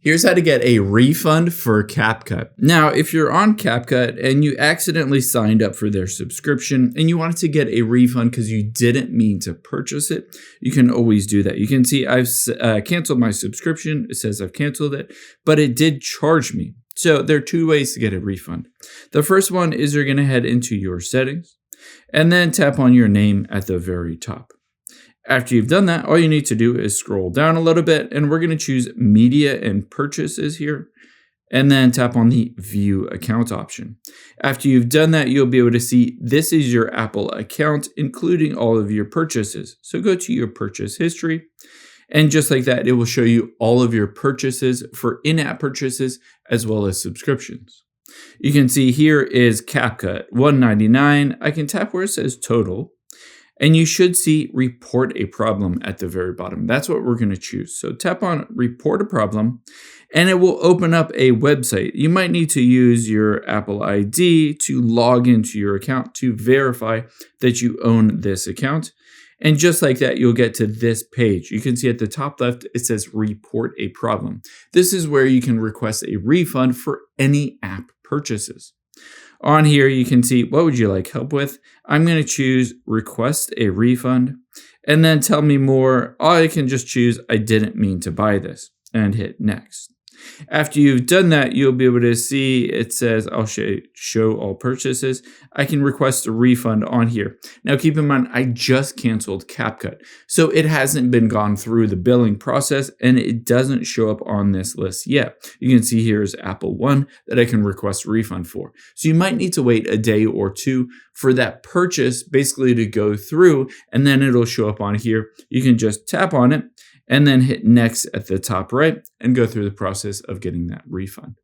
Here's how to get a refund for CapCut. Now, if you're on CapCut and you accidentally signed up for their subscription and you wanted to get a refund because you didn't mean to purchase it, you can always do that. You can see I've canceled my subscription. It says I've canceled it, but it did charge me. So there are two ways to get a refund. The first one is you're going to head into your settings and then tap on your name at the very top. After you've done that, all you need to do is scroll down a little bit, and we're going to choose Media and Purchases here, and then tap on the View Account option. After you've done that, you'll be able to see this is your Apple account, including all of your purchases. So go to your purchase history, and just like that, it will show you all of your purchases for in-app purchases as well as subscriptions. You can see here is CapCut, $199. I can tap where it says Total. And you should see Report a Problem at the very bottom. That's what we're going to choose. So tap on Report a Problem, and it will open up a website. You might need to use your Apple ID to log into your account to verify that you own this account. And just like that, you'll get to this page. You can see at the top left, it says Report a Problem. This is where you can request a refund for any app purchases. On here, you can see what would you like help with. I'm going to choose request a refund and then tell me more. I can just choose I didn't mean to buy this and hit next. After you've done that, you'll be able to see it says I'll show all purchases. I can request a refund on here. Now keep in mind, I just canceled CapCut, so it hasn't been gone through the billing process and it doesn't show up on this list yet. You can see here is Apple One that I can request a refund for. So you might need to wait a day or two for that purchase basically to go through, and then it'll show up on here. You can just tap on it and then hit next at the top right and go through the process of getting that refund.